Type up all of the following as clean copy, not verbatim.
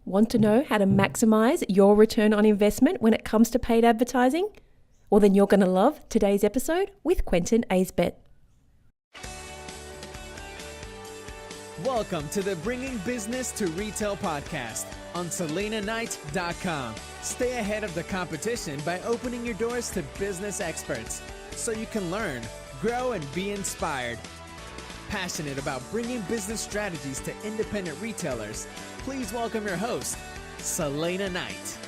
Want to know how to maximize your return on investment when it comes to paid advertising? Well, then you're going to love today's episode with Quentin Aisbett. Welcome to the Bringing Business to Retail podcast on SelenaKnight.com. Stay ahead of the competition by opening your doors to business experts so you can learn, grow, and be inspired. Passionate about bringing business strategies to independent retailers, please welcome your host, Selena Knight.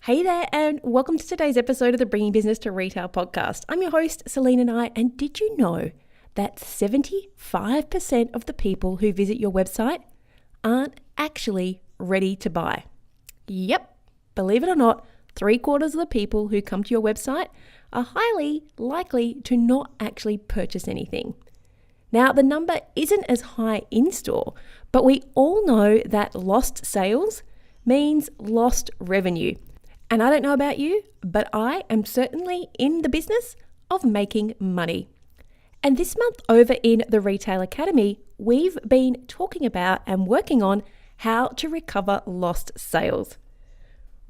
Hey there, and welcome to today's episode of the Bringing Business to Retail podcast. I'm your host, Selena Knight, and did you know that 75% of the people who visit your website aren't actually ready to buy? Yep, believe it or not, 3/4 of the people who come to your website are highly likely to not actually purchase anything. Now, the number isn't as high in store, but we all know that lost sales means lost revenue. And I don't know about you, but I am certainly in the business of making money. And this month over in the Retail Academy, we've been talking about and working on how to recover lost sales.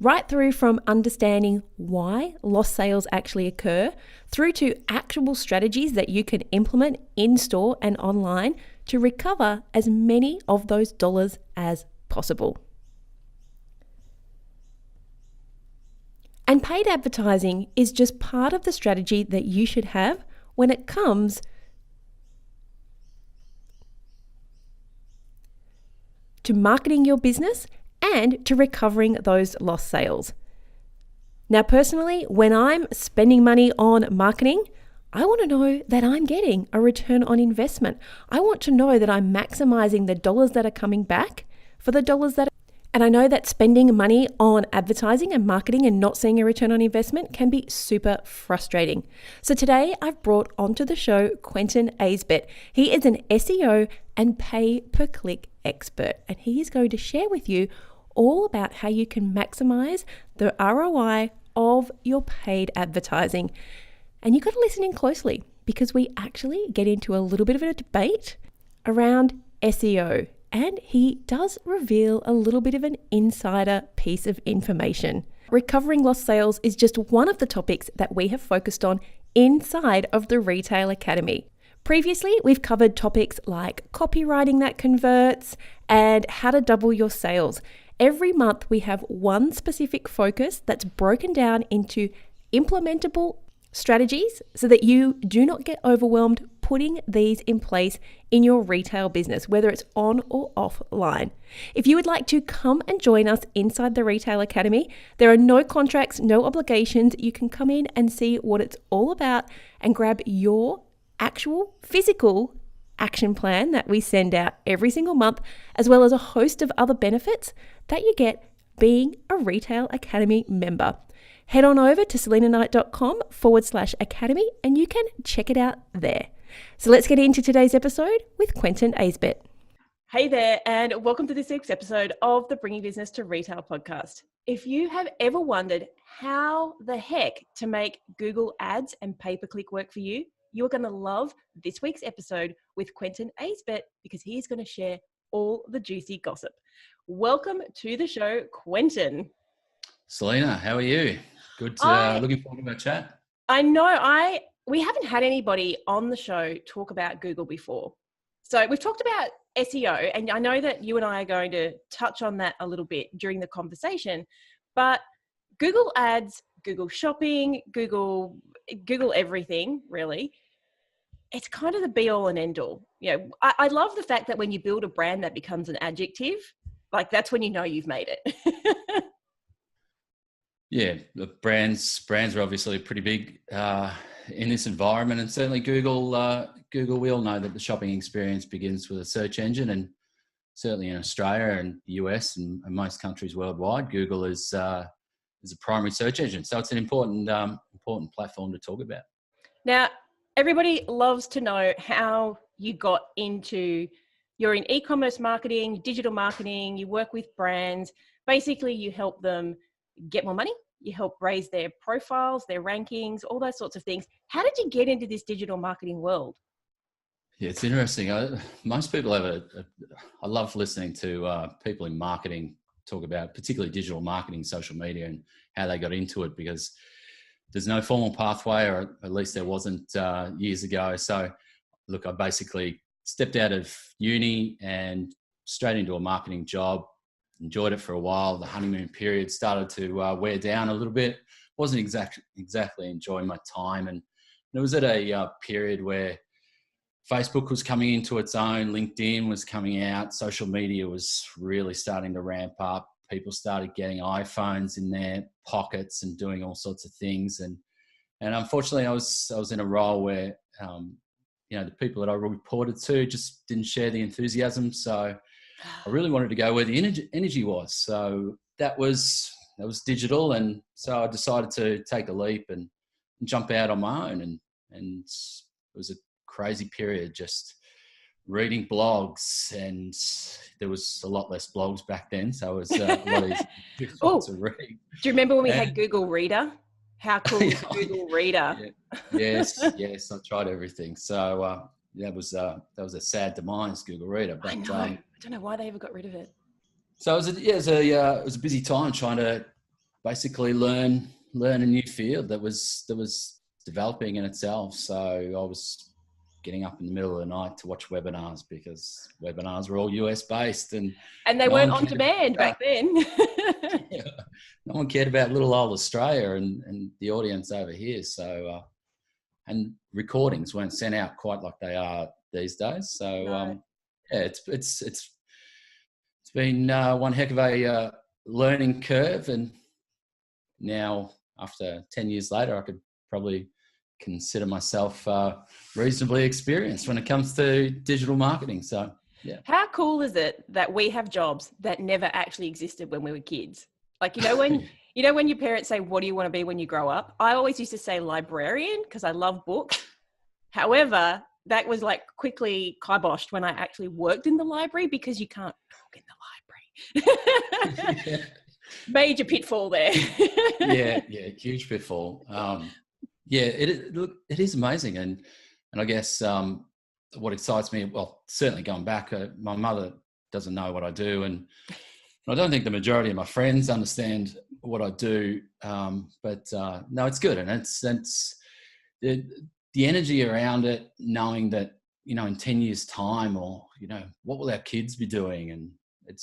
Right through from understanding why lost sales actually occur, through to actual strategies that you can implement in store and online to recover as many of those dollars as possible. And paid advertising is just part of the strategy that you should have when it comes to marketing your business and to recovering those lost sales. Now, personally, when I'm spending money on marketing, I want to know that I'm getting a return on investment. I want to know that I'm maximizing the dollars that are coming back for the dollars that And I know that spending money on advertising and marketing and not seeing a return on investment can be super frustrating. So today I've brought onto the show Quentin Aisbett. He is an SEO and pay-per-click expert, and he is going to share with you all about how you can maximize the ROI of your paid advertising. And you've got to listen in closely because we actually get into a little bit of a debate around SEO. And he does reveal a little bit of an insider piece of information. Recovering lost sales is just one of the topics that we have focused on inside of the Retail Academy. Previously, we've covered topics like copywriting that converts and how to double your sales. Every month, we have one specific focus that's broken down into implementable strategies so that you do not get overwhelmed putting these in place in your retail business, whether it's on or offline. If you would like to come and join us inside the Retail Academy, there are no contracts, no obligations. You can come in and see what it's all about and grab your actual physical action plan that we send out every single month, as well as a host of other benefits that you get being a Retail Academy member. Head on over to SelenaKnight.com/academy and you can check it out there. So let's get into today's episode with Quentin Aisbett. Hey there, and welcome to this week's episode of the Bringing Business to Retail podcast. If you have ever wondered how the heck to make Google ads and pay-per-click work for you, you're going to love this week's episode with Quentin Aisbett because he's going to share all the juicy gossip. Welcome to the show, Quentin. Selena, how are you? Good. Looking forward to our chat. I know we haven't had anybody on the show talk about Google before. So we've talked about SEO, and I know that you and I are going to touch on that a little bit during the conversation, but Google ads, Google shopping, Google everything, really. It's kind of the be all and end all. You know, I love the fact that when you build a brand that becomes an adjective, like that's when you know you've made it. Yeah, the brands are obviously pretty big in this environment, and certainly Google. We all know that the shopping experience begins with a search engine, and certainly in Australia and the US and most countries worldwide, Google is a primary search engine. So it's an important platform to talk about. Now, everybody loves to know how you got into. You're in e-commerce marketing, digital marketing. You work with brands. Basically, you help them get more money. You help raise their profiles, their rankings, all those sorts of things. How did you get into this digital marketing world? Yeah, it's interesting. Most people have I love listening to people in marketing talk about particularly digital marketing, social media, and how they got into it, because there's no formal pathway, or at least there wasn't years ago. So look, I basically stepped out of uni and straight into a marketing job. Enjoyed it for a while. The honeymoon period started to wear down a little bit. Wasn't exactly enjoying my time, and it was at a period where Facebook was coming into its own, LinkedIn was coming out, social media was really starting to ramp up. People started getting iPhones in their pockets and doing all sorts of things. And unfortunately, I was in a role where the people that I reported to just didn't share the enthusiasm. So I really wanted to go where the energy was. So that was digital, and so I decided to take a leap and jump out on my own. And it was a crazy period, just reading blogs, and there was a lot less blogs back then, so it was a lot easier to read. Do you remember when we had Google Reader? How cool was Google Reader? Yes, I tried everything. So that was a sad demise, Google Reader. But I know. I don't know why they ever got rid of it. So it was a busy time trying to basically learn a new field that was developing in itself. So I was getting up in the middle of the night to watch webinars, because webinars were all US based, and they weren't on demand back then. Yeah, no one cared about little old Australia and the audience over here. So and recordings weren't sent out quite like they are these days. So No. it's been one heck of a learning curve, and now after 10 years later, I could probably consider myself reasonably experienced when it comes to digital marketing. So yeah. How cool is it that we have jobs that never actually existed when we were kids? Like, when your parents say, what do you want to be when you grow up? I always used to say librarian, because I love books. However, that was like quickly kiboshed when I actually worked in the library, because you can't talk in the library. Yeah. Major pitfall there. yeah, huge pitfall. It is amazing, and I guess what excites me, well, certainly going back, my mother doesn't know what I do, and I don't think the majority of my friends understand what I do. But no, it's good, and it's the energy around it, knowing that in 10 years' time, or what will our kids be doing, and it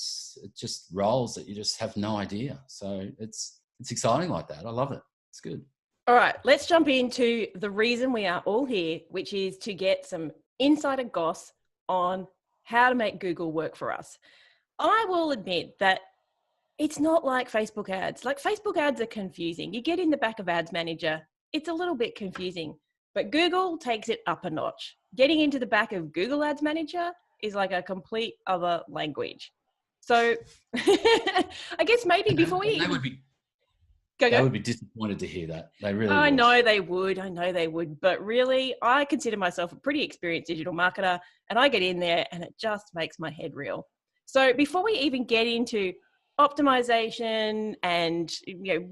just rolls that you just have no idea. So it's exciting like that. I love it. It's good. All right, let's jump into the reason we are all here, which is to get some insider goss on how to make Google work for us. I will admit that it's not like Facebook ads. Like, Facebook ads are confusing. You get in the back of Ads Manager, it's a little bit confusing, but Google takes it up a notch. Getting into the back of Google Ads Manager is like a complete other language. So I guess maybe before we... They would be disappointed to hear that. They really would. I know they would. But really, I consider myself a pretty experienced digital marketer, and I get in there and it just makes my head reel. So before we even get into optimization and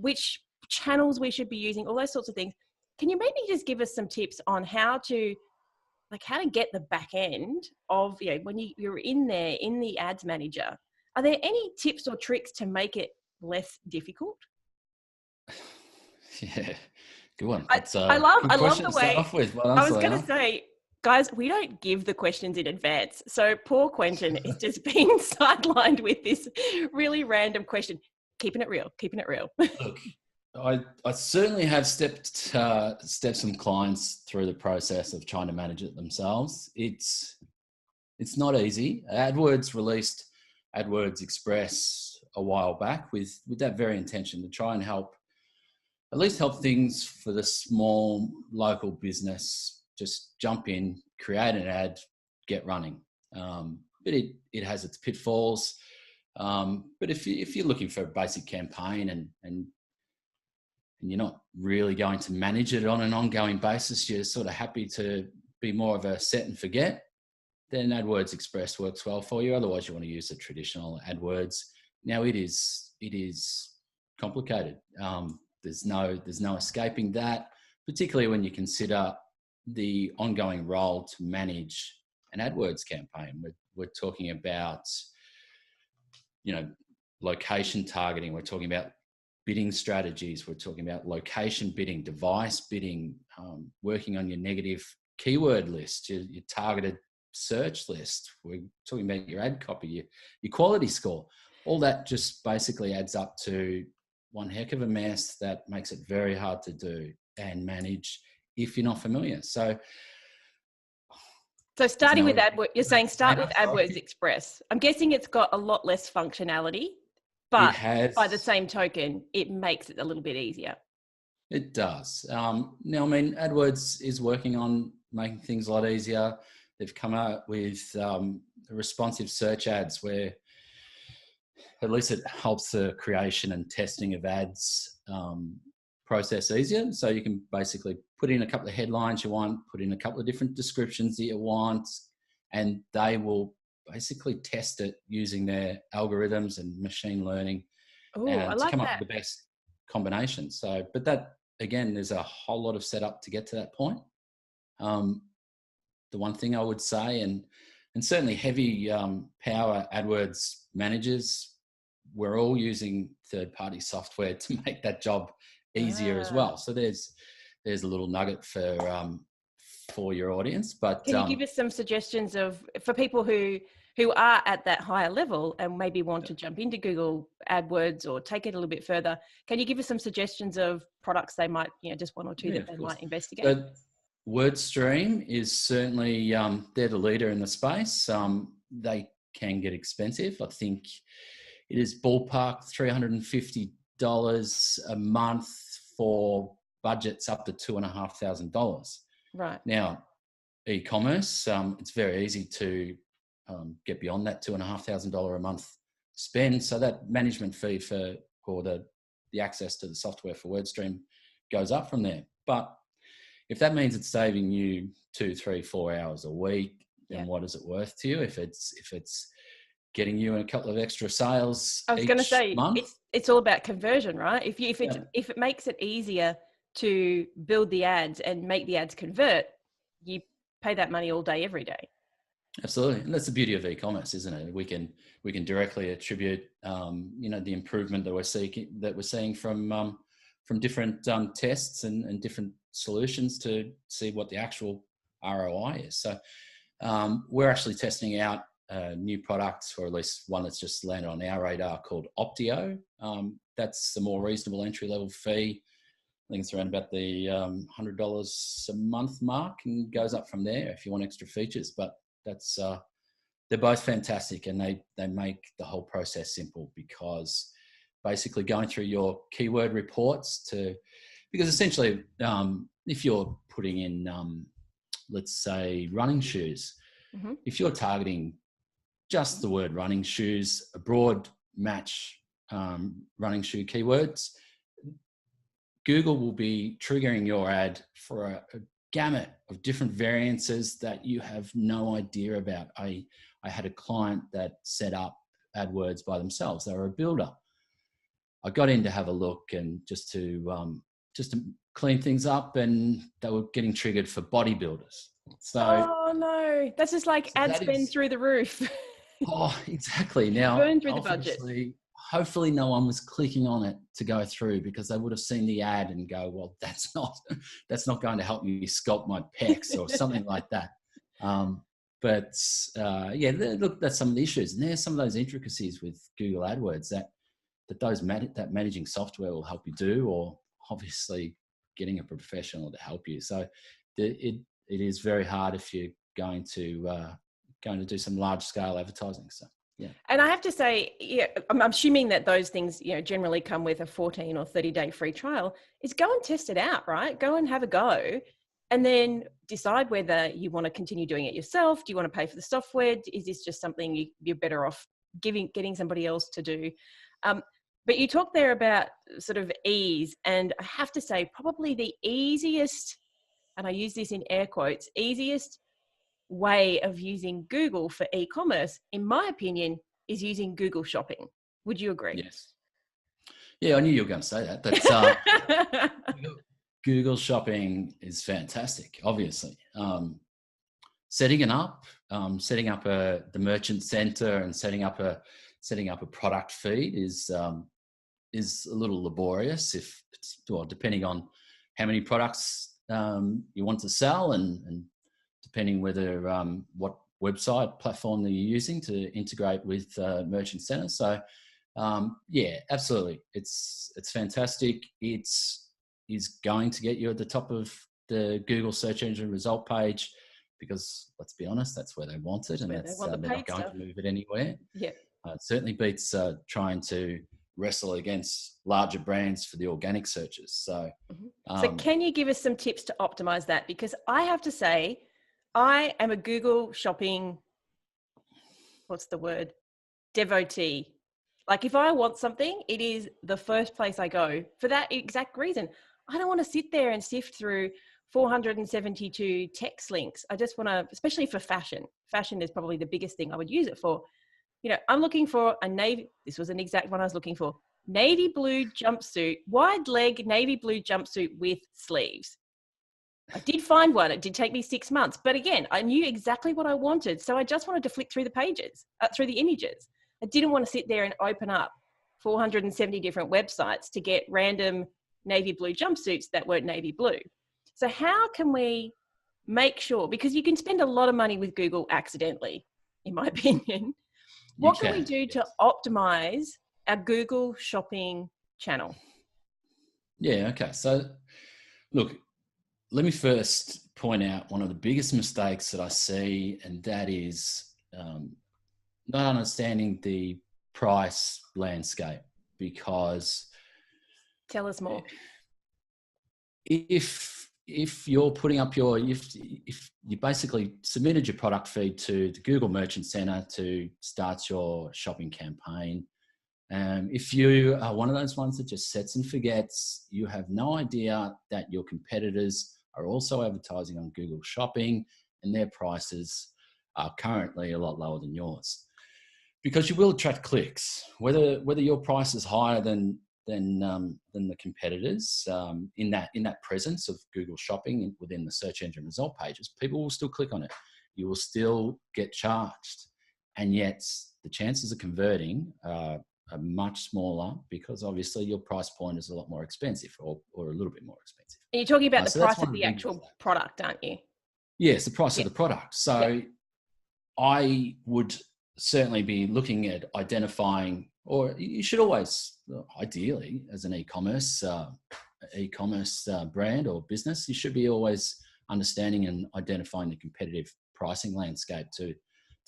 which channels we should be using, all those sorts of things, can you maybe just give us some tips on how to get the back end of when you're in there in the Ads Manager? Are there any tips or tricks to make it less difficult? Yeah, good one. I love the way. I was going to say, guys, we don't give the questions in advance, so poor Quentin is just being sidelined with this really random question. Keeping it real. Look, I certainly have stepped some clients through the process of trying to manage it themselves. It's not easy. AdWords released AdWords Express a while back with that very intention, to try and help things for the small local business. Just jump in, create an ad, get running. But it has its pitfalls. But if you're looking for a basic campaign and you're not really going to manage it on an ongoing basis, you're sort of happy to be more of a set and forget, then AdWords Express works well for you. Otherwise, you want to use the traditional AdWords. Now it is complicated. There's no escaping that, particularly when you consider the ongoing role to manage an AdWords campaign. We're talking about, location targeting. We're talking about bidding strategies. We're talking about location bidding, device bidding, working on your negative keyword list, your targeted search list. We're talking about your ad copy, your quality score. All that just basically adds up to one heck of a mess that makes it very hard to do and manage if you're not familiar. So starting with AdWords, you're saying start with AdWords Express. I'm guessing it's got a lot less functionality, but by the same token, it makes it a little bit easier. It does. Now, AdWords is working on making things a lot easier. They've come out with responsive search ads where at least it helps the creation and testing of ads process easier. So you can basically put in a couple of headlines you want, put in a couple of different descriptions that you want, and they will basically test it using their algorithms and machine learning to come up with the best combination. So, but that, again, there's a whole lot of setup to get to that point. The one thing I would say, and certainly heavy power AdWords managers, we're all using third-party software to make that job easier as well. So there's a little nugget for your audience. But can you give us some suggestions for people who are at that higher level and maybe want to jump into Google AdWords or take it a little bit further? Can you give us some suggestions of products they might, just one or two that they might investigate? So WordStream is certainly, they're the leader in the space. They can get expensive. I think it is ballpark $350 a month for budgets up to $2,500. Right. Now, Ecommerce, it's very easy to get beyond that $2,500 a month spend. So that management fee or the access to the software for WordStream goes up from there. But if that means it's saving you 2, 3, 4 hours a week, then what is it worth to you? If it's getting you a couple of extra sales, I was going to say it's all about conversion, right? If it makes it easier to build the ads and make the ads convert, you pay that money all day, every day. Absolutely, and that's the beauty of e-commerce, isn't it? We can directly attribute, the improvement that we're seeing from different tests and different solutions to see what the actual ROI is. So we're actually testing out new products, or at least one that's just landed on our radar, called Optio. That's the more reasonable entry-level fee. I think it's around about the $100 a month mark, and goes up from there if you want extra features. But that's they're both fantastic, and they make the whole process simple, because basically going through your keyword reports because essentially if you're putting in, let's say, running shoes, if you're targeting just the word running shoes, a broad match running shoe keywords, Google will be triggering your ad for a gamut of different variances that you have no idea about. I had a client that set up AdWords by themselves. They were a builder. I got in to have a look and just to clean things up, and they were getting triggered for bodybuilders. So, oh no, that's just like ad spend through the roof. Oh, exactly. Now, burn through the budget. Hopefully no one was clicking on it to go through, because they would have seen the ad and go, well, that's not going to help me sculpt my pecs or something like that. Look, that's some of the issues. And there's some of those intricacies with Google AdWords that that managing software will help you do, or obviously getting a professional to help you. So it is very hard if you're going to do some large scale advertising. So. Yeah. And I have to say, I'm assuming that those things, generally come with a 14 or 30-day free trial. Is go and test it out, right? Go and have a go, and then decide whether you want to continue doing it yourself. Do you want to pay for the software? Is this just something you're better off getting somebody else to do? But you talked there about sort of ease, and I have to say probably the easiest, and I use this in air quotes, easiest way of using Google for e-commerce, in my opinion, is using Google Shopping. Would you agree? Yes. Yeah, I knew you were going to say that. But Google Shopping is fantastic, obviously. Setting it up, setting up the merchant center and setting up a product feed is a little laborious, depending on how many products you want to sell and depending whether what website platform that you're using to integrate with merchant center. So yeah, absolutely, it's fantastic. It is going to get you at the top of the Google search engine result page, because let's be honest, that's where they want it, and they're not going to move it anywhere. Yeah, it certainly beats trying to wrestle against larger brands for the organic searches. So, so can you give us some tips to optimize that? Because I have to say, I am a Google shopping, devotee. Like if I want something, it is the first place I go for that exact reason. I don't want to sit there and sift through 472 text links. I just want to, especially for fashion. Fashion is probably the biggest thing I would use it for. I'm looking for this was an exact one I was looking for. Navy blue jumpsuit, wide leg navy blue jumpsuit with sleeves. I did find one. It did take me 6 months. But again, I knew exactly what I wanted. So I just wanted to flick through the pages, through the images. I didn't want to sit there and open up 470 different websites to get random navy blue jumpsuits that weren't navy blue. So how can we make sure, because you can spend a lot of money with Google accidentally, in my opinion. What can we do to optimize our Google shopping channel? Yeah, okay. So look, let me first point out one of the biggest mistakes that I see, and that is not understanding the price landscape. Because tell us more. If you're putting up if you basically submitted your product feed to the Google Merchant Center to start your shopping campaign, if you are one of those ones that just sets and forgets, you have no idea that your competitors are also advertising on Google Shopping and their prices are currently a lot lower than yours. Because you will attract clicks, whether your price is higher than the competitors in that presence of Google Shopping within the search engine result pages, people will still click on it. You will still get charged, and yet the chances of converting are much smaller, because obviously your price point is a lot more expensive, or a little bit more expensive. And you're talking about the price of the actual product, aren't you? Yes, the price of the product. So I would certainly be looking at identifying, or you should always, ideally, as an e-commerce brand or business, you should be always understanding and identifying the competitive pricing landscape to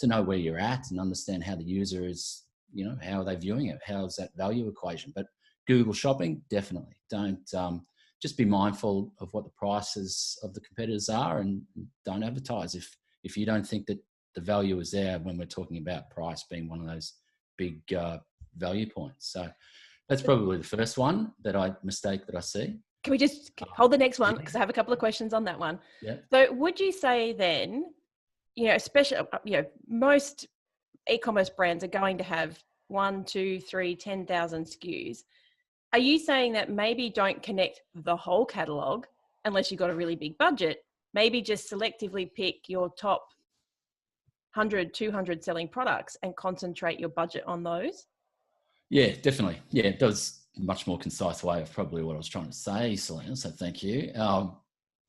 know where you're at and understand how the user is, how are they viewing it? How's that value equation? But Google Shopping, definitely don't, just be mindful of what the prices of the competitors are, and don't advertise if you don't think that the value is there, when we're talking about price being one of those big value points. So that's probably the first mistake that I see. Can we just hold the next one? Because I have a couple of questions on that one. Yeah. So would you say then, especially, most e-commerce brands are going to have 1, 2, 3, 10,000 SKUs. Are you saying that maybe don't connect the whole catalog unless you've got a really big budget? Maybe just selectively pick your top 100, 200 selling products and concentrate your budget on those? Yeah, definitely. Yeah, that was a much more concise way of probably what I was trying to say, Selena. So thank you.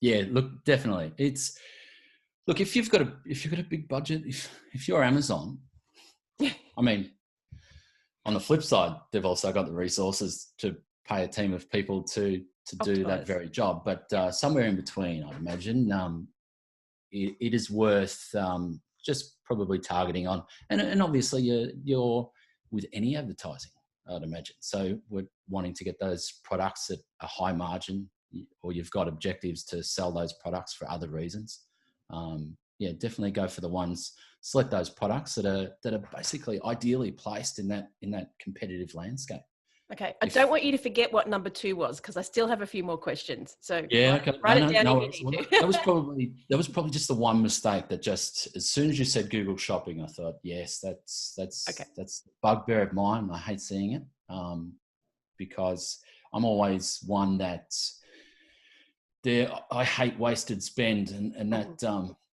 Yeah, look, definitely. If you've got a big budget, if you're Amazon, I mean, on the flip side, they've also got the resources to pay a team of people to do that very job. But somewhere in between, I'd imagine, it is worth just probably targeting on, and obviously you're with any advertising, I'd imagine. So we're wanting to get those products at a high margin, or you've got objectives to sell those products for other reasons. Yeah, definitely go for the ones. Select those products that are basically ideally placed in that competitive landscape. Okay, I don't want you to forget what number 2 was, because I still have a few more questions. So yeah, write it down if you need to. That was probably just the one mistake that just, as soon as you said Google Shopping, I thought, yes, that's a bugbear of mine. I hate seeing it, because I'm always one that I hate wasted spend, and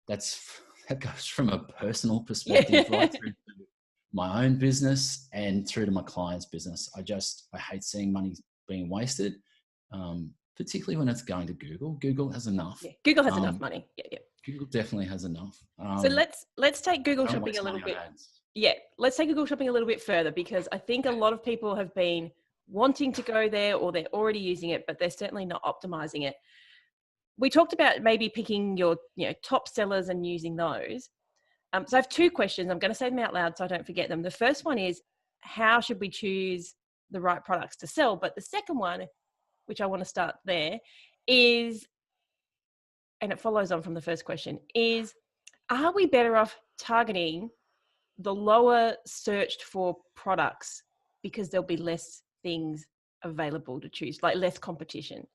that's that goes from a personal perspective right through to my own business and through to my client's business. I hate seeing money being wasted, particularly when it's going to Google. Google has enough. Yeah, Google has enough money. Yeah. Google definitely has enough. So let's take Google Don't shopping waste a little money on bit. ads. Yeah, let's take Google shopping a little bit further, because I think a lot of people have been wanting to go there, or they're already using it, but they're certainly not optimizing it. We talked about maybe picking your top sellers and using those. So I have two questions. I'm going to say them out loud so I don't forget them. The first one is, how should we choose the right products to sell? But the second one, which I want to start there, is, and it follows on from the first question, is, are we better off targeting the lower searched for products because there'll be less things available to choose, like less competition?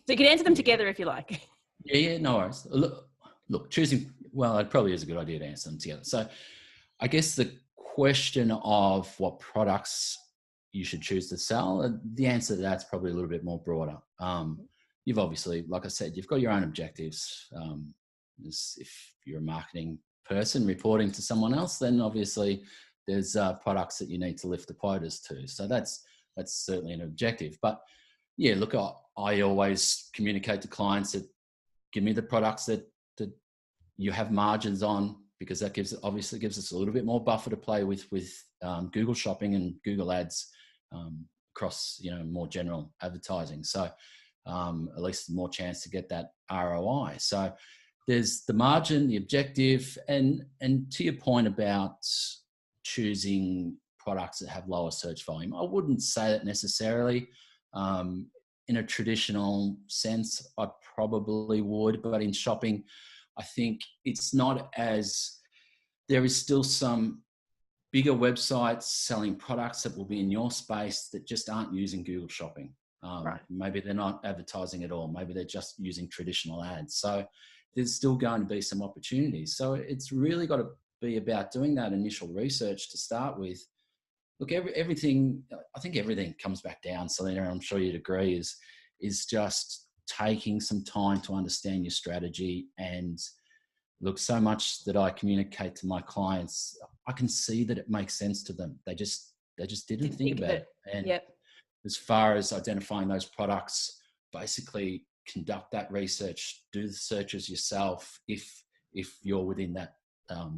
So you can answer them together if you like. Yeah, no worries. Look, choosing, well, it probably is a good idea to answer them together. So I guess the question of what products you should choose to sell, the answer to that's probably a little bit more broader. You've obviously, like I said, you've got your own objectives. If you're a marketing person reporting to someone else, then obviously there's products that you need to lift the quotas to. So that's certainly an objective. But yeah, look, I always communicate to clients that give me the products that you have margins on, because that obviously gives us a little bit more buffer to play with Google Shopping and Google Ads across more general advertising. So at least more chance to get that ROI. So there's the margin, the objective, and to your point about choosing products that have lower search volume, I wouldn't say that necessarily. In a traditional sense, I probably would, but in shopping, I think it's not as, there is still some bigger websites selling products that will be in your space that just aren't using Google Shopping. Right. Maybe they're not advertising at all. Maybe they're just using traditional ads. So there's still going to be some opportunities. So it's really got to be about doing that initial research to start with. Look, everything, I think everything comes back down, Selena, and I'm sure you'd agree, is just taking some time to understand your strategy. And look, so much that I communicate to my clients, I can see that it makes sense to them. They just didn't think about it. And yep. As far as identifying those products, basically conduct that research, do the searches yourself if you're within that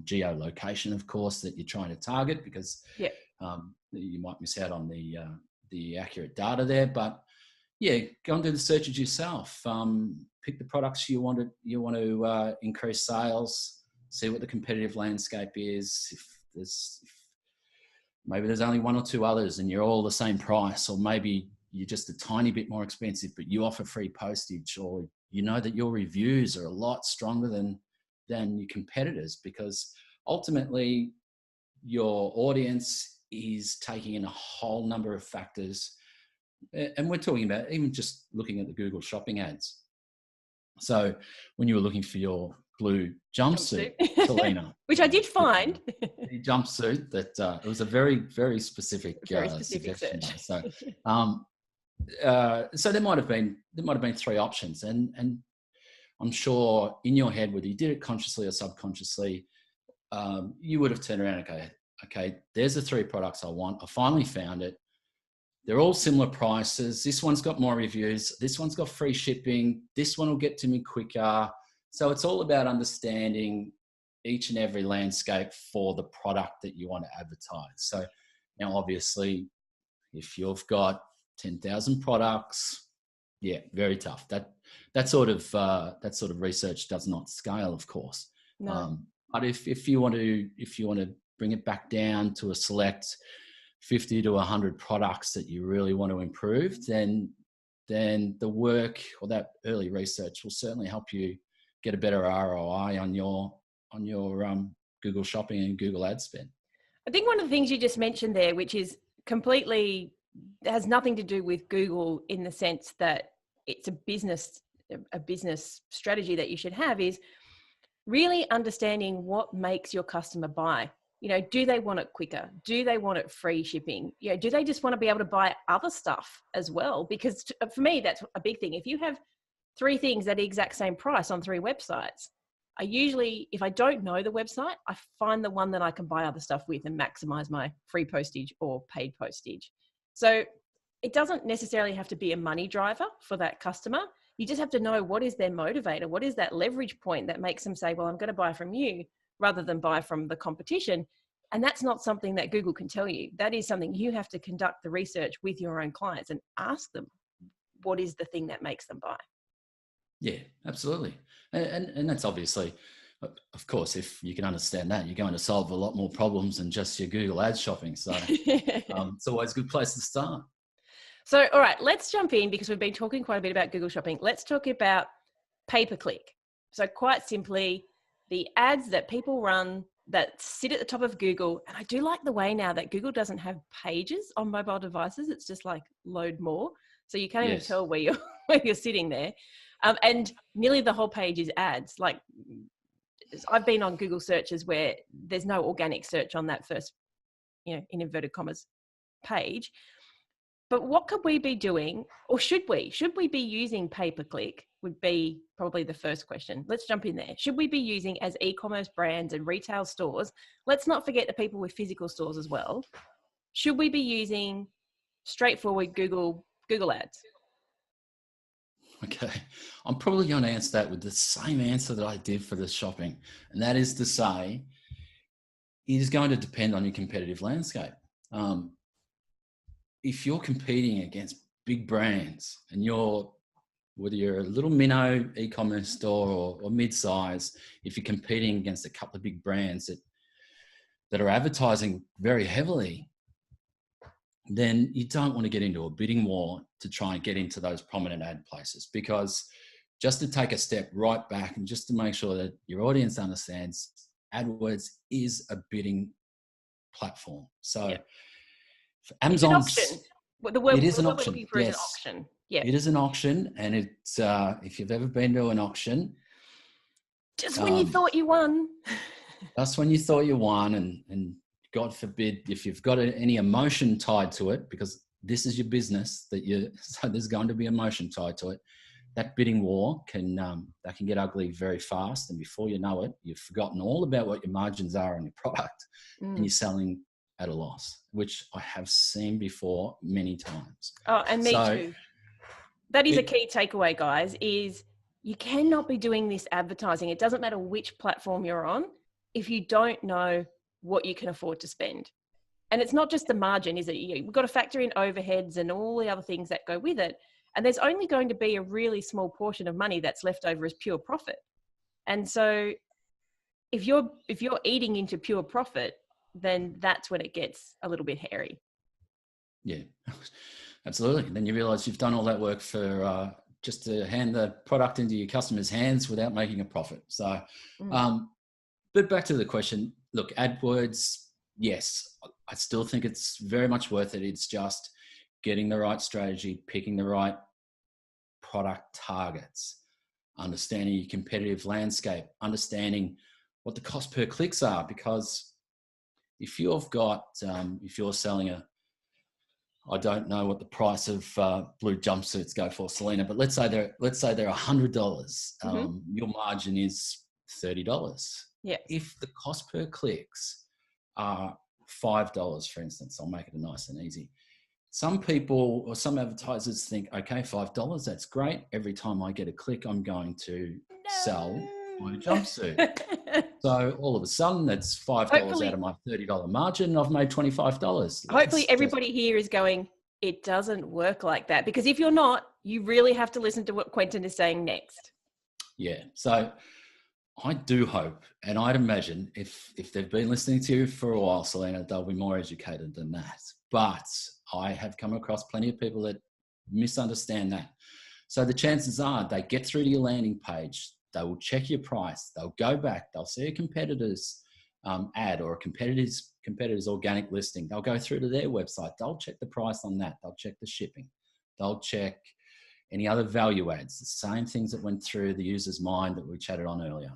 geolocation, of course, that you're trying to target, because yep. You might miss out on the accurate data there. But yeah, go and do the searches yourself. Pick the products you want to increase sales. See what the competitive landscape is. If maybe there's only one or two others and you're all the same price, or maybe you're just a tiny bit more expensive, but you offer free postage, or you know that your reviews are a lot stronger than your competitors, because ultimately your audience is taking in a whole number of factors. And we're talking about even just looking at the Google Shopping ads. So when you were looking for your blue jumpsuit, Selena, which I did find, the jumpsuit, that it was a very, very specific, suggestion. So, so there might have been three options, and I'm sure in your head, whether you did it consciously or subconsciously, you would have turned around and okay, there's the three products I want. I finally found it. They're all similar prices. This one's got more reviews. This one's got free shipping. This one will get to me quicker. So it's all about understanding each and every landscape for the product that you want to advertise. So now, obviously, if you've got 10,000 products, yeah, very tough. That sort of research does not scale, of course. No. But if you want to bring it back down to a select 50 to 100 products that you really want to improve, then the work or that early research will certainly help you get a better ROI on your Google Shopping and Google ad spend. I think one of the things you just mentioned there, which is completely has nothing to do with Google in the sense that it's a business strategy that you should have, is really understanding what makes your customer buy. Do they want it quicker? Do they want it free shipping? Do they just want to be able to buy other stuff as well? Because for me, that's a big thing. If you have three things at the exact same price on three websites. I usually, if I don't know the website, I find the one that I can buy other stuff with and maximize my free postage or paid postage. So it doesn't necessarily have to be a money driver for that customer. You just have to know what is their motivator, what is that leverage point that makes them say, well, I'm going to buy from you rather than buy from the competition. And that's not something that Google can tell you. That is something you have to conduct the research with your own clients and ask them, what is the thing that makes them buy? Yeah, absolutely. And that's obviously, of course, if you can understand that, you're going to solve a lot more problems than just your Google Ads shopping. So it's always a good place to start. So, all right, let's jump in because we've been talking quite a bit about Google Shopping. Let's talk about pay-per-click. So quite simply, the ads that people run that sit at the top of Google. And I do like the way now that Google doesn't have pages on mobile devices. It's just like load more. So you can't even tell where you're sitting there. And nearly the whole page is ads. Like I've been on Google searches where there's no organic search on that first, in inverted commas, page. But what could we be doing, or should we? Should we be using pay-per-click would be probably the first question. Let's jump in there. Should we be using, as e-commerce brands and retail stores, let's not forget the people with physical stores as well. Should we be using straightforward Google ads? Okay, I'm probably going to answer that with the same answer that I did for the shopping. And that is to say, it is going to depend on your competitive landscape. If you're competing against big brands and whether you're a little minnow e-commerce store or mid-size, if you're competing against a couple of big brands that are advertising very heavily, then you don't want to get into a bidding war to try and get into those prominent ad places, because just to take a step right back and just to make sure that your audience understands, AdWords is a bidding platform. So for Amazon's, it's an auction. It is an auction. We're looking for is an auction. Yeah, it is an auction, and it's if you've ever been to an auction, just when you thought you won, that's when you thought you won, and God forbid if you've got any emotion tied to it, because this is your business so there's going to be emotion tied to it. That bidding war can get ugly very fast, and before you know it, you've forgotten all about what your margins are on your product, and you're selling at a loss, which I have seen before many times. Oh, and me too. That is a key takeaway, guys, is you cannot be doing this advertising. It doesn't matter which platform you're on if you don't know what you can afford to spend. And it's not just the margin, is it? We've got to factor in overheads and all the other things that go with it. And there's only going to be a really small portion of money that's left over as pure profit. And so if you're eating into pure profit, then that's when it gets a little bit hairy. Yeah, absolutely. And then you realize you've done all that work for just to hand the product into your customers' hands without making a profit. So, but back to the question, look, AdWords, yes, I still think it's very much worth it. It's just getting the right strategy, picking the right product targets, understanding your competitive landscape, understanding what the cost per clicks are, because if you've got, if you're selling I don't know what the price of blue jumpsuits go for, Selena, but let's say they're $100. Your margin is $30. Yeah. If the cost per clicks are $5, for instance, I'll make it nice and easy. Some people or some advertisers think, okay, $5, that's great. Every time I get a click, I'm going to sell my jumpsuit. So all of a sudden, that's $5 out of my $30 margin. I've made $25. Hopefully everybody here is going, it doesn't work like that. Because if you're not, you really have to listen to what Quentin is saying next. Yeah. So I do hope, and I'd imagine if they've been listening to you for a while, Selena, they'll be more educated than that. But I have come across plenty of people that misunderstand that. So the chances are they get through to your landing page, they will check your price, they'll go back, they'll see a competitor's ad or a competitor's organic listing. They'll go through to their website, they'll check the price on that, they'll check the shipping, they'll check any other value adds, the same things that went through the user's mind that we chatted on earlier.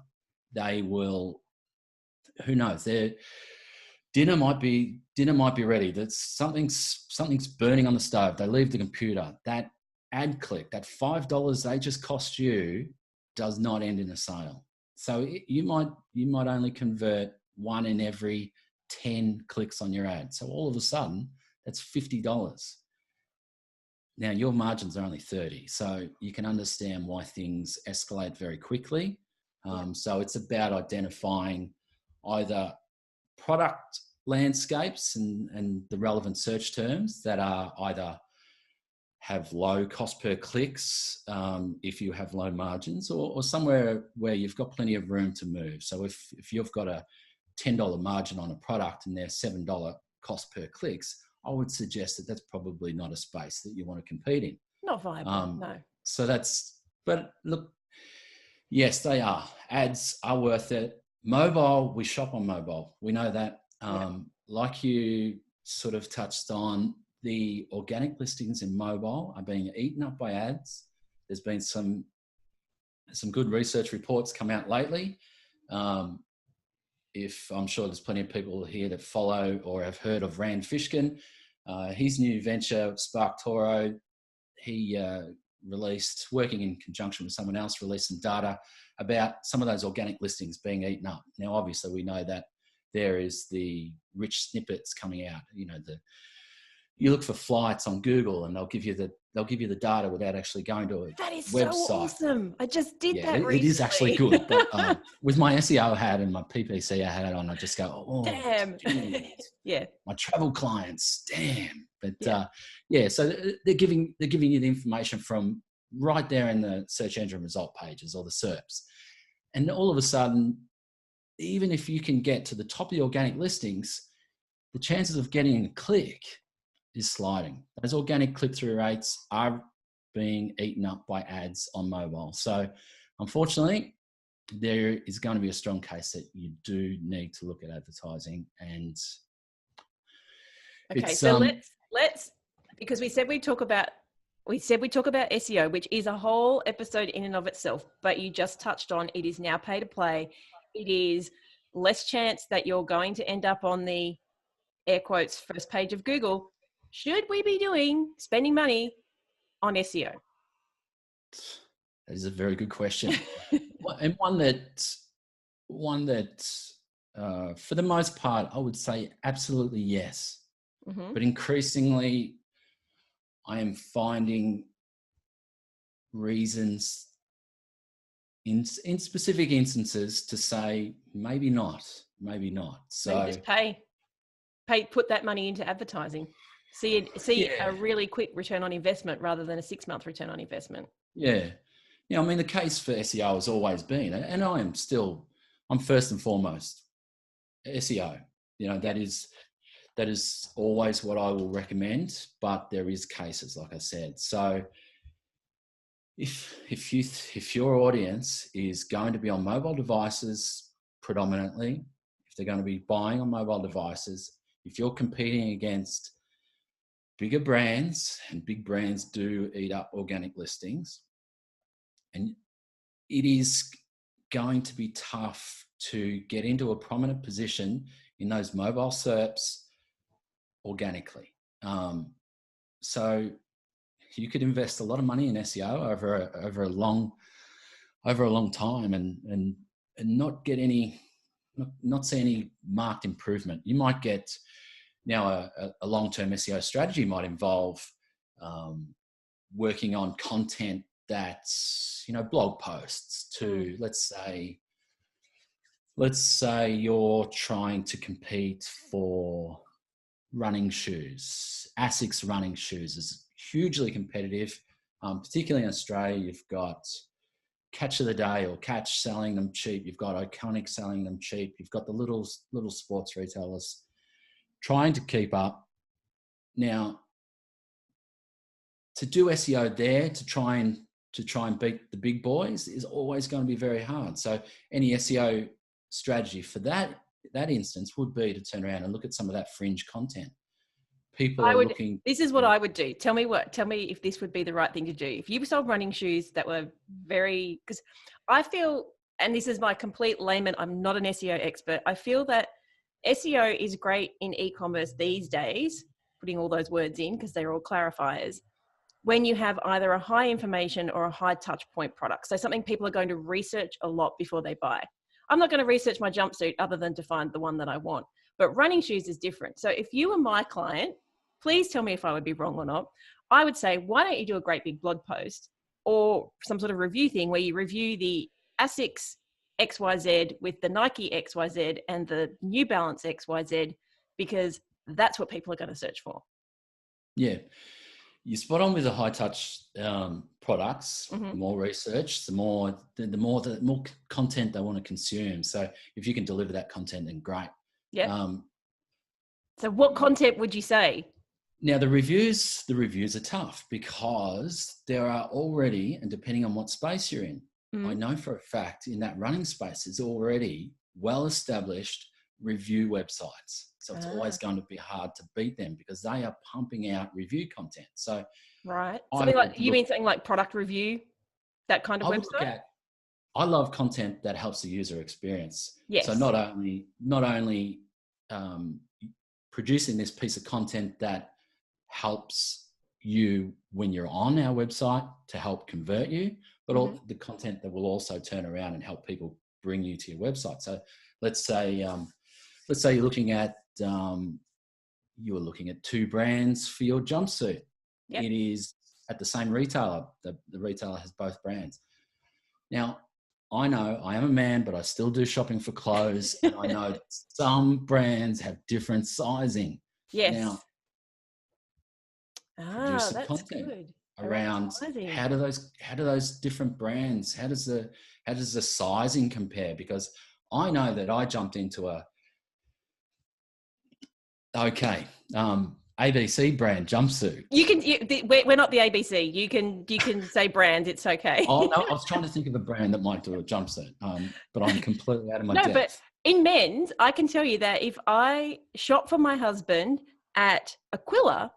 They will, who knows, their dinner might be ready. That something's burning on the stove. They leave the computer. That ad click, that $5 they just cost you, does not end in a sale. So you might only convert 1 in every 10 clicks on your ad. So all of a sudden, that's $50. Now your margins are only 30, so you can understand why things escalate very quickly. So it's about identifying either product landscapes and the relevant search terms that are either have low cost per clicks if you have low margins, or somewhere where you've got plenty of room to move. So if you've got a $10 margin on a product and there's $7 cost per clicks, I would suggest that that's probably not a space that you want to compete in. Not viable, no. So but look, yes, they are. Ads are worth it. Mobile, we shop on mobile. We know that. Like you sort of touched on, the organic listings in mobile are being eaten up by ads. There's been some good research reports come out lately. If I'm sure there's plenty of people here that follow or have heard of Rand Fishkin, his new venture, Spark Toro, he released, working in conjunction with someone else, released some data about some of those organic listings being eaten up. Now, obviously, we know that there is the rich snippets coming out. You know, you look for flights on Google, and they'll give you the data without actually going to a website. That is so awesome. I just did that recently. It is actually good. But with my SEO hat and my PPC hat on, I just go, oh, damn. Yeah. My travel clients, damn. But so they're giving you the information from right there in the search engine result pages or the SERPs. And all of a sudden, even if you can get to the top of the organic listings, the chances of getting a click is sliding. Those organic click-through rates are being eaten up by ads on mobile. So unfortunately, there is going to be a strong case that you do need to look at advertising. And okay, so let's because we said we talk about SEO, which is a whole episode in and of itself, but you just touched on it is now pay to play. It is less chance that you're going to end up on the air quotes first page of Google. Should we be spending money on SEO? That is a very good question. And one that for the most part, I would say absolutely yes. Mm-hmm. But increasingly, I am finding reasons in specific instances to say maybe not. So maybe just pay, put that money into advertising. See a really quick return on investment rather than a 6-month return on investment. Yeah. I mean, the case for SEO has always been, and I'm first and foremost SEO. You know, that is always what I will recommend, but there is cases, like I said. So if your audience is going to be on mobile devices predominantly, if they're going to be buying on mobile devices, if you're competing against bigger brands, and big brands do eat up organic listings, and it is going to be tough to get into a prominent position in those mobile SERPs organically. So you could invest a lot of money in SEO over a long time and not get not see any marked improvement. You might get now a long-term SEO strategy might involve working on content that's, blog posts to, let's say you're trying to compete for running shoes. ASICS running shoes is hugely competitive, particularly in Australia. You've got Catch of the Day or Catch selling them cheap. You've got Iconic selling them cheap. You've got the little sports retailers trying to keep up. Now, to do SEO there, to try and beat the big boys is always going to be very hard. So any SEO strategy for that instance would be to turn around and look at some of that fringe content. This is what I would do. Tell me if this would be the right thing to do. If you sold running shoes that were because I feel, and this is my complete layman, I'm not an SEO expert, I feel that SEO is great in e-commerce these days, putting all those words in because they're all clarifiers. when you have either a high information or a high touch point product. So something people are going to research a lot before they buy. I'm not going to research my jumpsuit other than to find the one that I want. But running shoes is different. So if you were my client, please tell me if I would be wrong or not. I would say, why don't you do a great big blog post or some sort of review thing where you review the ASICS XYZ with the Nike XYZ and the New Balance XYZ, because that's what people are going to search for. Yeah. You're spot on with the high touch products. Mm-hmm. The more research, the more content they want to consume. So if you can deliver that content, then great. Yeah. So what content would you say? Now the reviews are tough because there are already, and depending on what space you're in, I know for a fact in that running space is already well-established review websites. So it's always going to be hard to beat them because they are pumping out review content. So right. You mean something like product review, that kind of website? I love content that helps the user experience. Yes. So not only producing this piece of content that helps you when you're on our website to help convert you, but all the content that will also turn around and help people bring you to your website. So let's say you're looking at two brands for your jumpsuit. Yep. It is at the same retailer. The retailer has both brands. Now, I know I am a man, but I still do shopping for clothes, and I know that some brands have different sizing. Yes. Now, produce some content good. Around how do those different brands, how does the sizing compare? Because I know that I jumped into ABC brand jumpsuit. We're not the ABC. You can say brand. It's okay. Oh no, I was trying to think of a brand that might do a jumpsuit, but I'm completely out of my depth. No, but in men's, I can tell you that if I shop for my husband at Aquila,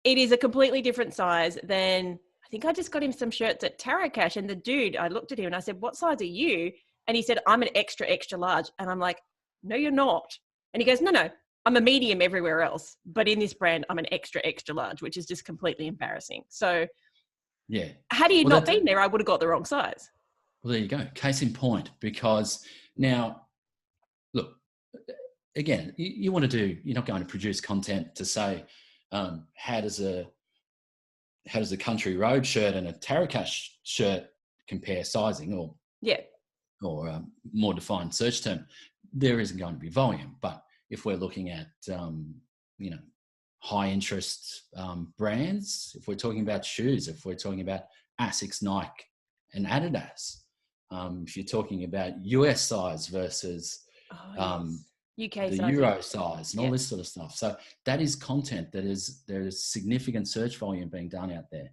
it is a completely different size than, I think I just got him some shirts at Tarot Cash, and the dude, I looked at him and I said, what size are you? And he said, I'm an extra, extra large. And I'm like, no, you're not. And he goes, no, I'm a medium everywhere else, but in this brand, I'm an extra, extra large, which is just completely embarrassing. So yeah, had he not been there, I would have got the wrong size. Well, there you go. Case in point, because now, look, again, you're not going to produce content to say, how does a country road shirt and a Tarot Cash shirt compare sizing or more defined search term? There isn't going to be volume. But if we're looking at, high interest brands, if we're talking about shoes, if we're talking about ASICS, Nike and Adidas, if you're talking about US size versus UK the size, Euro size and all this sort of stuff. So that is content there is significant search volume being done out there.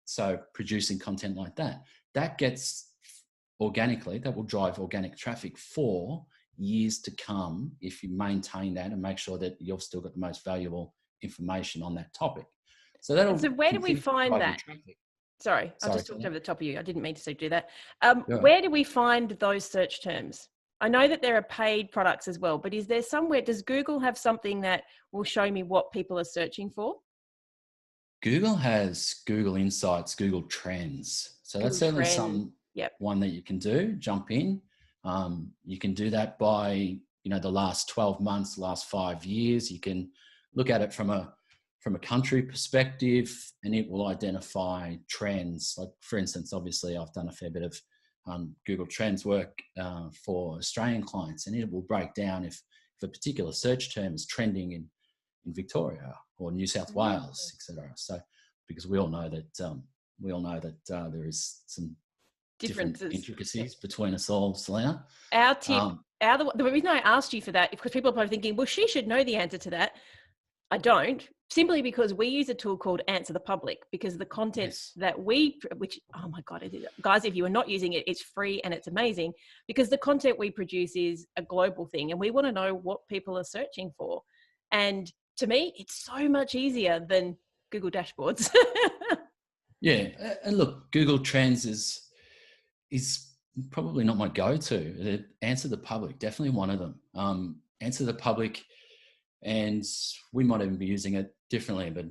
So producing content like that gets organically, that will drive organic traffic for years to come if you maintain that and make sure that you've still got the most valuable information on that topic. So where do we find that? Traffic. Sorry, I just talked over the top of you. I didn't mean to do that. Where do we find those search terms? I know that there are paid products as well, but is there somewhere, does Google have something that will show me what people are searching for? Google has Google Insights, Google Trends. So that's certainly one that you can do, jump in. You can do that by, the last 12 months, last 5 years. You can look at it from a country perspective, and it will identify trends. Like, for instance, obviously I've done a fair bit of Google Trends work for Australian clients, and it will break down if a particular search term is trending in Victoria or New South Wales, etc. So, because we all know that there is some different intricacies between us all, Selena. Our tip, the reason I asked you for that, because people are probably thinking, well, she should know the answer to that. I don't, simply because we use a tool called Answer the Public, because the content that oh my God, guys, if you are not using it, it's free and it's amazing, because the content we produce is a global thing and we want to know what people are searching for. And to me, it's so much easier than Google dashboards. Yeah. And look, Google Trends is probably not my go-to. Answer the Public, definitely one of them. Answer the Public, and we might even be using it differently, but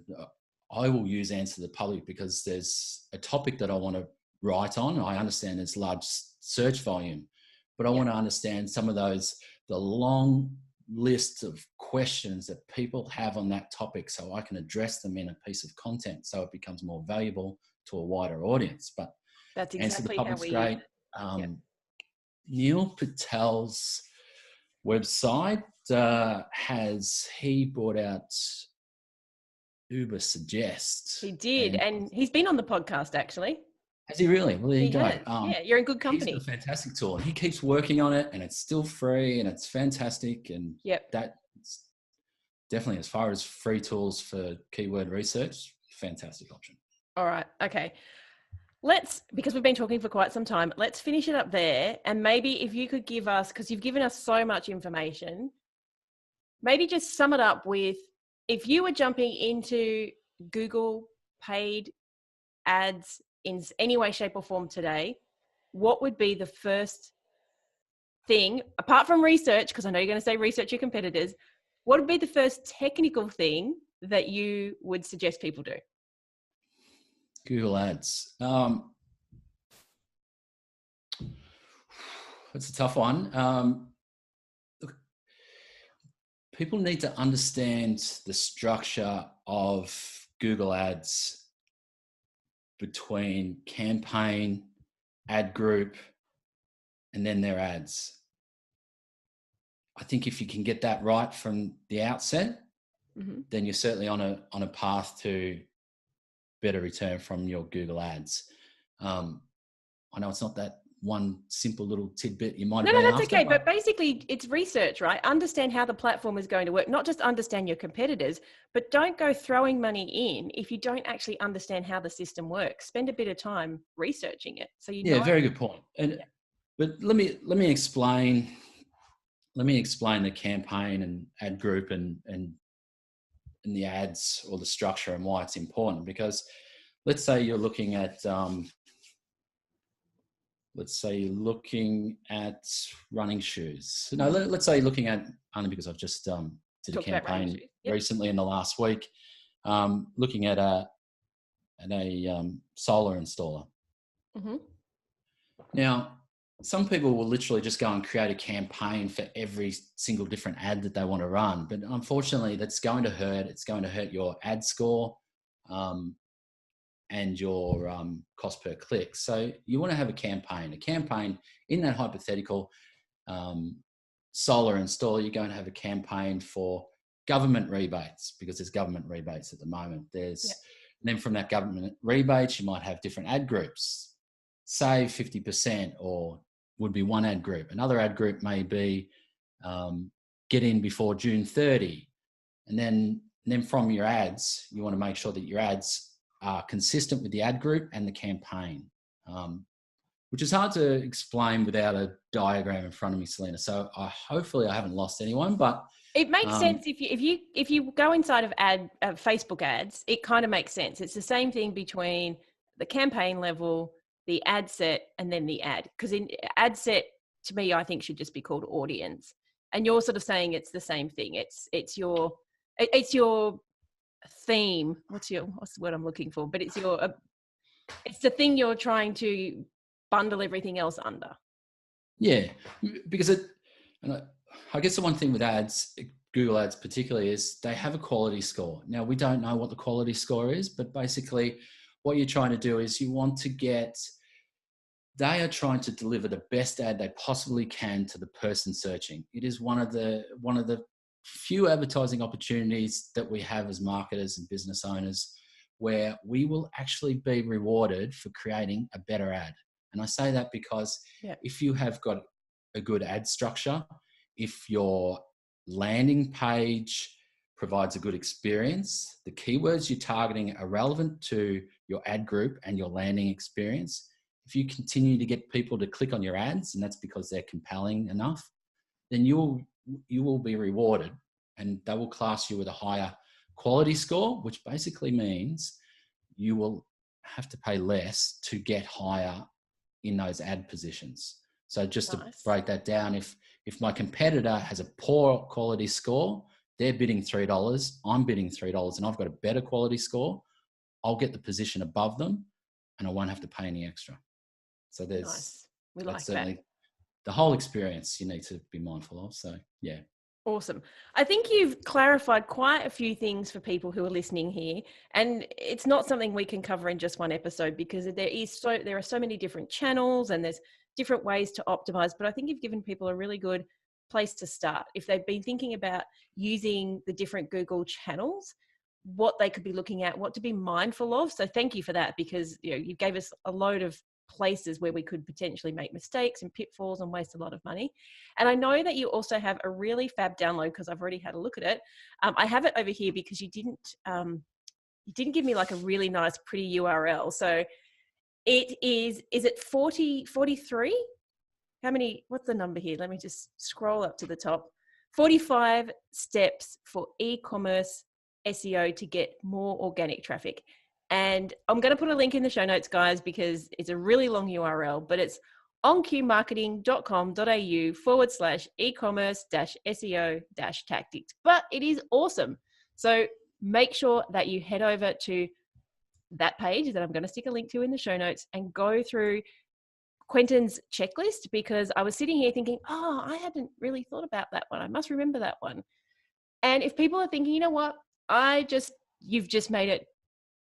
I will use Answer the Public because there's a topic that I want to write on. I understand there's large search volume, but I want to understand some of those, the long list of questions that people have on that topic so I can address them in a piece of content so it becomes more valuable to a wider audience. But That's Answer the exactly how Public's we great. Neil Patel's website he brought out Uber Suggest. He did, and he's been on the podcast actually. Has he really? Well, there you go. Yeah, you're in good company. He's got a fantastic tool, and he keeps working on it, and it's still free, and it's fantastic. And that's definitely, as far as free tools for keyword research, fantastic option. All right. Okay. Because we've been talking for quite some time, let's finish it up there. And maybe if you could give us, because you've given us so much information, maybe just sum it up with, if you were jumping into Google paid ads in any way, shape or form today, what would be the first thing, apart from research, because I know you're going to say research your competitors, what would be the first technical thing that you would suggest people do? Google Ads. It's a tough one. Look, people need to understand the structure of Google Ads between campaign, ad group, and then their ads. I think if you can get that right from the outset, then you're certainly on a path to better return from your Google Ads. I know it's not that one simple little tidbit you might have been that's after, okay. But basically it's research, right? Understand how the platform is going to work, not just understand your competitors, but don't go throwing money in if you don't actually understand how the system works. Spend a bit of time researching it. So very good point. But let me explain the campaign and ad group and the ads or the structure and why it's important. Because let's say you're looking at running shoes. No, let's say you're looking at, only because I've just did a campaign recently in the last week, looking at a solar installer. Now, some people will literally just go and create a campaign for every single different ad that they want to run. But unfortunately, that's going to hurt. It's going to hurt your ad score and your cost per click. So you want to have a campaign. A campaign, in that hypothetical solar installer, you're going to have a campaign for government rebates, because there's government rebates at the moment. And then from that government rebates, you might have different ad groups. Save 50%, or would be one ad group. Another ad group may be get in before June 30. And then from your ads, you want to make sure that your ads are consistent with the ad group and the campaign, which is hard to explain without a diagram in front of me, Selena. So hopefully I haven't lost anyone, but it makes sense if you go inside of Facebook ads, it kind of makes sense. It's the same thing between the campaign level, the ad set, and then the ad. Because in ad set, to me, I think should just be called audience. And you're sort of saying it's the same thing. It's your theme. What's the word I'm looking for? But it's the thing you're trying to bundle everything else under. Yeah, because I guess the one thing with ads, Google Ads particularly, is they have a quality score. Now, we don't know what the quality score is, but basically what you're trying to do is they are trying to deliver the best ad they possibly can to the person searching. It is one of the few advertising opportunities that we have as marketers and business owners where we will actually be rewarded for creating a better ad. And I say that because if you have got a good ad structure, if your landing page provides a good experience, the keywords you're targeting are relevant to your ad group and your landing experience, if you continue to get people to click on your ads, and that's because they're compelling enough, then you will be rewarded, and they will class you with a higher quality score, which basically means you will have to pay less to get higher in those ad positions. So just to break that down, if my competitor has a poor quality score, they're bidding $3, I'm bidding $3, and I've got a better quality score, I'll get the position above them and I won't have to pay any extra. So there's Nice. We like certainly that. the whole experience you need to be mindful of. So yeah. Awesome. I think you've clarified quite a few things for people who are listening here, and it's not something we can cover in just one episode because there are so many different channels and there's different ways to optimize, but I think you've given people a really good place to start. If they've been thinking about using the different Google channels, what they could be looking at, what to be mindful of. So thank you for that, because you gave us a load of places where we could potentially make mistakes and pitfalls and waste a lot of money. And I know that you also have a really fab download, because I've already had a look at it. I have it over here because you didn't give me like a really nice, pretty URL. So it is it 43? How many, what's the number here? Let me just scroll up to the top. 45 steps for e-commerce SEO to get more organic traffic. And I'm going to put a link in the show notes, guys, because it's a really long URL, but it's onqmarketing.com.au/e-commerce-SEO-tactics. But it is awesome. So make sure that you head over to that page that I'm going to stick a link to in the show notes and go through Quentin's checklist, because I was sitting here thinking, oh, I hadn't really thought about that one. I must remember that one. And if people are thinking, you know what, you've just made it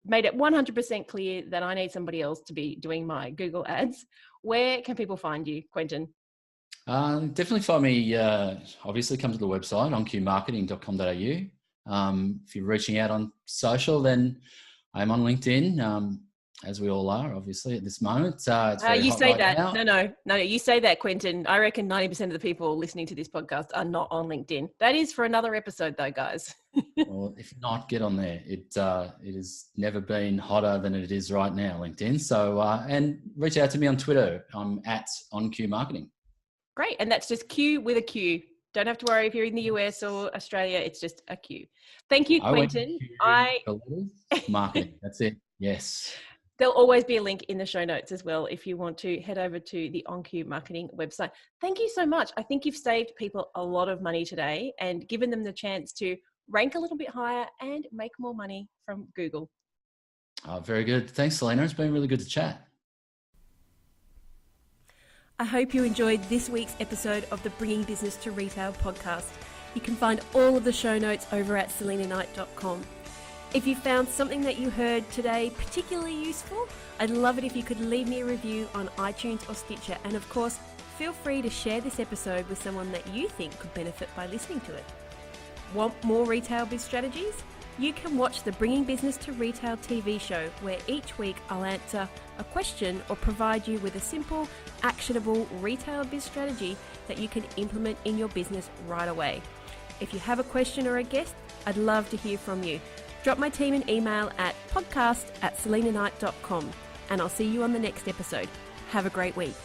100% clear that I need somebody else to be doing my Google ads, where can people find you, Quentin? Definitely find me, obviously come to the website, onqmarketing.com.au. If you're reaching out on social, then I'm on LinkedIn, as we all are, obviously, at this moment. It's very you hot say right that. now. No, you say that, Quentin. I reckon 90% of the people listening to this podcast are not on LinkedIn. That is for another episode though, guys. Well, if not, get on there. It has never been hotter than it is right now, LinkedIn. So, and reach out to me on Twitter. I'm at OnQMarketing. Great. And that's just Q with a Q. Don't have to worry if you're in the US or Australia. It's just a Q. Thank you, Quentin. Marketing. That's it. Yes. There'll always be a link in the show notes as well if you want to head over to the OnQ Marketing website. Thank you so much. I think you've saved people a lot of money today and given them the chance to rank a little bit higher and make more money from Google. Very good. Thanks, Selena. It's been really good to chat. I hope you enjoyed this week's episode of the Bringing Business to Retail podcast. You can find all of the show notes over at selenaknight.com. If you found something that you heard today particularly useful, I'd love it if you could leave me a review on iTunes or Stitcher. And of course, feel free to share this episode with someone that you think could benefit by listening to it. Want more retail biz strategies? You can watch the Bringing Business to Retail TV show, where each week I'll answer a question or provide you with a simple, actionable retail biz strategy that you can implement in your business right away. If you have a question or a guest, I'd love to hear from you. Drop my team an email at podcast@selenaknight.com, and I'll see you on the next episode. Have a great week.